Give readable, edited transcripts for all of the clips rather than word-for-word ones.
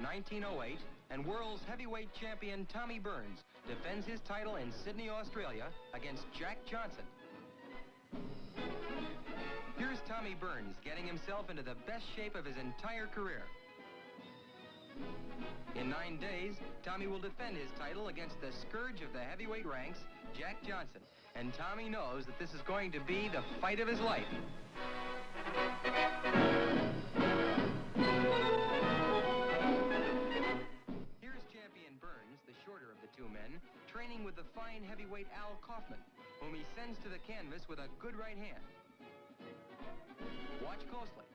1908, and world's heavyweight champion Tommy Burns defends his title in Sydney, Australia against Jack Johnson. Here's Tommy Burns getting himself into the best shape of his entire career. In 9 days, Tommy will defend his title against the scourge of the heavyweight ranks, Jack Johnson. And Tommy knows that this is going to be the fight of his life. Here's champion Burns, the shorter of the two men, training with the fine heavyweight Al Kaufman, whom he sends to the canvas with a good right hand. Watch closely.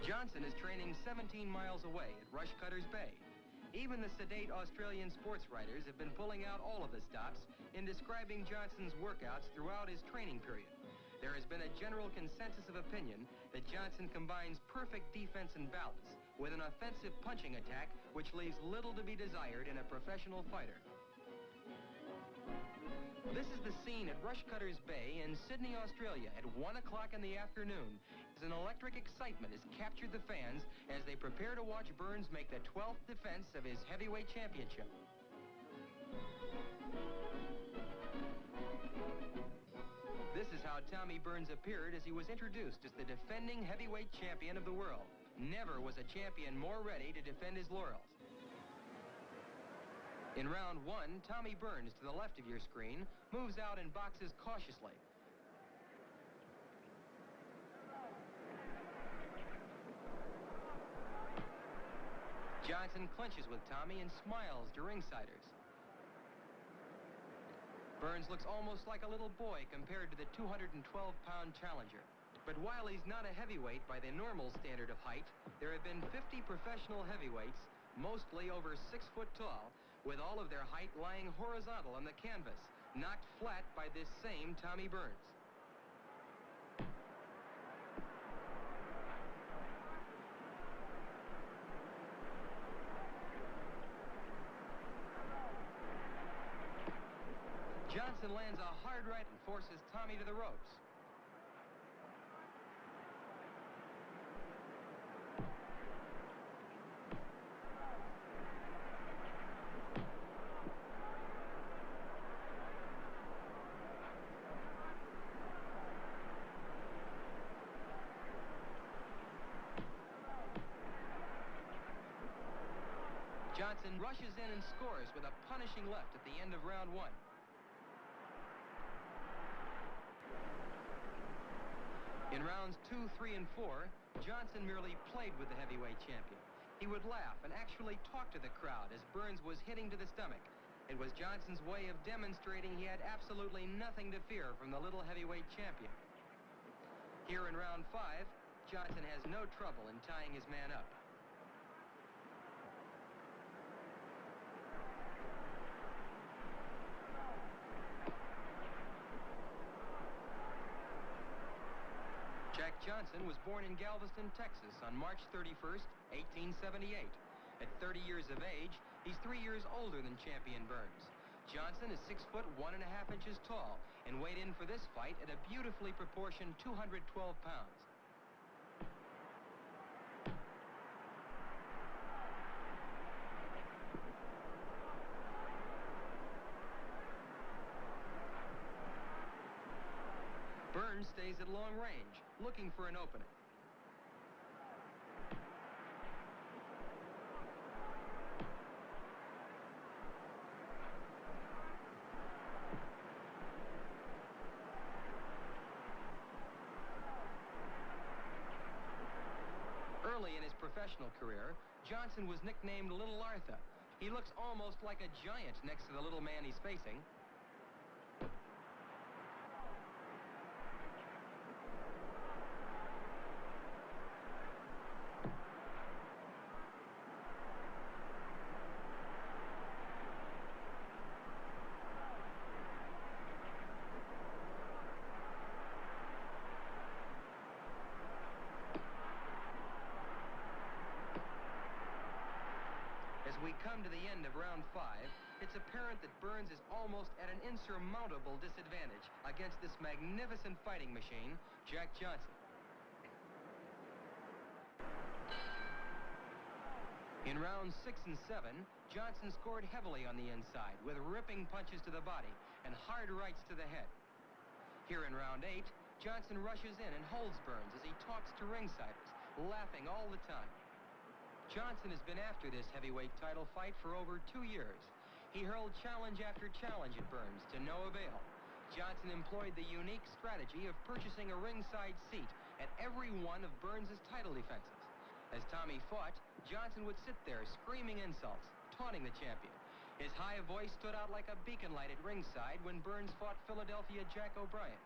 Johnson is training 17 miles away at Rushcutters Bay. Even the sedate Australian sports writers have been pulling out all of the stops in describing Johnson's workouts throughout his training period. There has been a general consensus of opinion that Johnson combines perfect defense and balance with an offensive punching attack which leaves little to be desired in a professional fighter. This is the scene at Rushcutters Bay in Sydney, Australia at 1 o'clock in the afternoon. As an electric excitement has captured the fans as they prepare to watch Burns make the 12th defense of his heavyweight championship. This is how Tommy Burns appeared as he was introduced as the defending heavyweight champion of the world. Never was a champion more ready to defend his laurels. In round 1, Tommy Burns, to the left of your screen, moves out and boxes cautiously. Johnson clinches with Tommy and smiles to ringsiders. Burns looks almost like a little boy compared to the 212-pound challenger. But while he's not a heavyweight by the normal standard of height, there have been 50 professional heavyweights, mostly over 6 foot tall, with all of their height lying horizontal on the canvas, knocked flat by this same Tommy Burns. Johnson lands a hard right and forces Tommy to the ropes. Johnson rushes in and scores with a punishing left at the end of round 1. In rounds 2, 3, and 4, Johnson merely played with the heavyweight champion. He would laugh and actually talk to the crowd as Burns was hitting to the stomach. It was Johnson's way of demonstrating he had absolutely nothing to fear from the little heavyweight champion. Here in round 5, Johnson has no trouble in tying his man up. Jack Johnson was born in Galveston, Texas on March 31st, 1878. At 30 years of age, he's 3 years older than champion Burns. Johnson is 6 foot 1.5 inches tall and weighed in for this fight at a beautifully proportioned 212 pounds. Burns stays at long range, looking for an opening. Early in his professional career, Johnson was nicknamed Little Arthur. He looks almost like a giant next to the little man he's facing. As we come to the end of round 5, it's apparent that Burns is almost at an insurmountable disadvantage against this magnificent fighting machine, Jack Johnson. In rounds 6 and 7, Johnson scored heavily on the inside with ripping punches to the body and hard rights to the head. Here in round 8, Johnson rushes in and holds Burns as he talks to ringsiders, laughing all the time. Johnson has been after this heavyweight title fight for over 2 years. He hurled challenge after challenge at Burns to no avail. Johnson employed the unique strategy of purchasing a ringside seat at every one of Burns' title defenses. As Tommy fought, Johnson would sit there screaming insults, taunting the champion. His high voice stood out like a beacon light at ringside when Burns fought Philadelphia Jack O'Brien.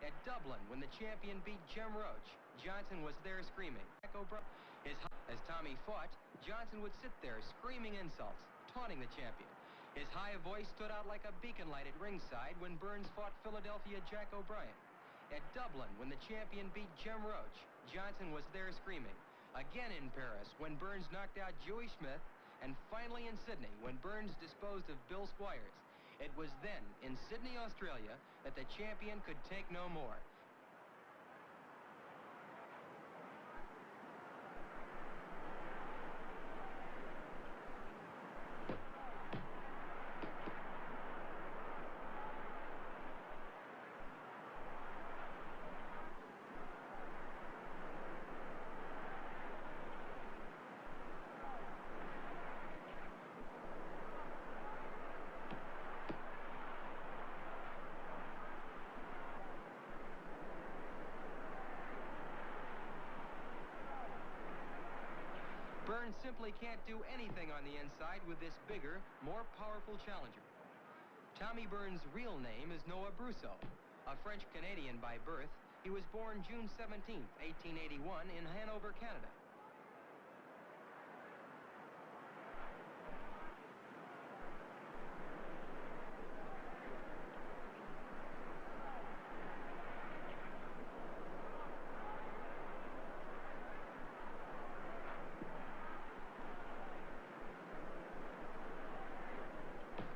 At Dublin, when the champion beat Jim Roach, Johnson was there screaming. As Tommy fought, Johnson would sit there screaming insults, taunting the champion. His high voice stood out like a beacon light at ringside when Burns fought Philadelphia Jack O'Brien. At Dublin, when the champion beat Jim Roach, Johnson was there screaming. Again in Paris, when Burns knocked out Joey Smith, and finally in Sydney, when Burns disposed of Bill Squires. It was then, in Sydney, Australia, that the champion could take no more. Burns simply can't do anything on the inside with this bigger, more powerful challenger. Tommy Burns' real name is Noah Brousseau. A French-Canadian by birth, he was born June 17, 1881 in Hanover, Canada.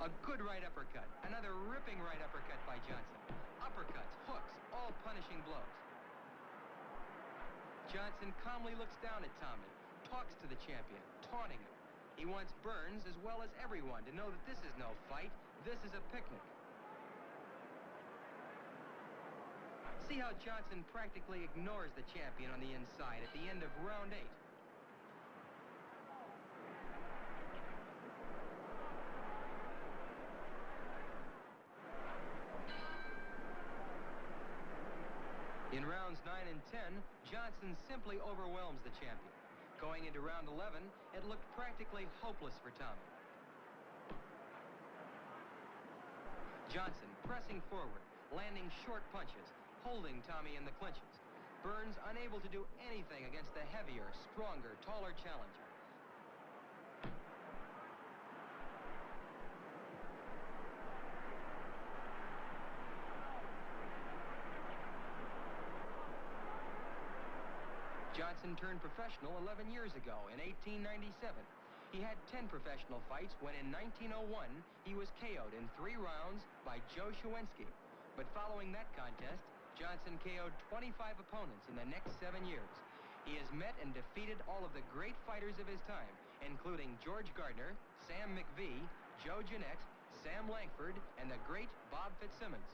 A good right uppercut. Another ripping right uppercut by Johnson. Uppercuts, hooks, all punishing blows. Johnson calmly looks down at Tommy, talks to the champion, taunting him. He wants Burns, as well as everyone, to know that this is no fight. This is a picnic. See how Johnson practically ignores the champion on the inside at the end of round 8. In rounds 9 and 10, Johnson simply overwhelms the champion. Going into round 11, it looked practically hopeless for Tommy. Johnson pressing forward, landing short punches, holding Tommy in the clinches. Burns unable to do anything against the heavier, stronger, taller challenger. Johnson turned professional 11 years ago in 1897. He had 10 professional fights when in 1901 he was KO'd in 3 rounds by Joe Shawensky. But following that contest, Johnson KO'd 25 opponents in the next 7 years. He has met and defeated all of the great fighters of his time, including George Gardner, Sam McVee, Joe Jeanette, Sam Langford, and the great Bob Fitzsimmons.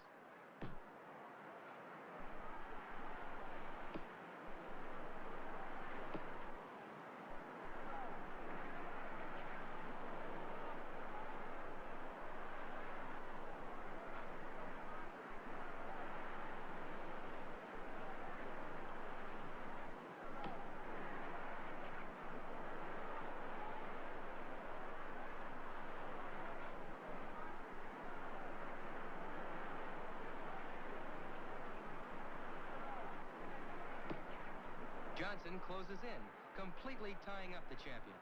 Johnson closes in, completely tying up the champion.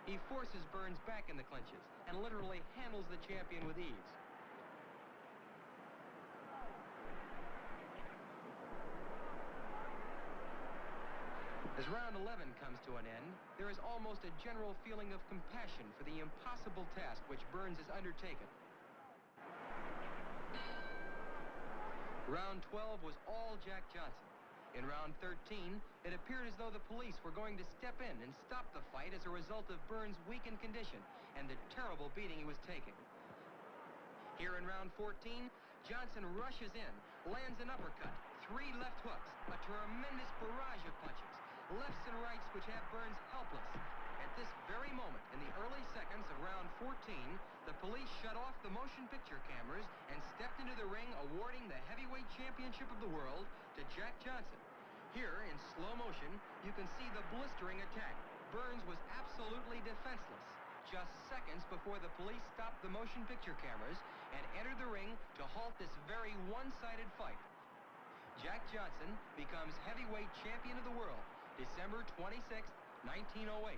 He forces Burns back in the clinches and literally handles the champion with ease. As round 11 comes to an end, there is almost a general feeling of compassion for the impossible task which Burns has undertaken. Round 12 was all Jack Johnson. In round 13, it appeared as though the police were going to step in and stop the fight as a result of Burns' weakened condition and the terrible beating he was taking. Here in round 14, Johnson rushes in, lands an uppercut, 3 left hooks, a tremendous barrage of punches, lefts and rights which have Burns helpless. At this very moment, in the early seconds of round 14, the police shut off the motion picture cameras and stepped into the ring, awarding the heavyweight championship of the world to Jack Johnson. Here, in slow motion, you can see the blistering attack. Burns was absolutely defenseless, just seconds before the police stopped the motion picture cameras and entered the ring to halt this very one-sided fight. Jack Johnson becomes heavyweight champion of the world, December 26, 1908.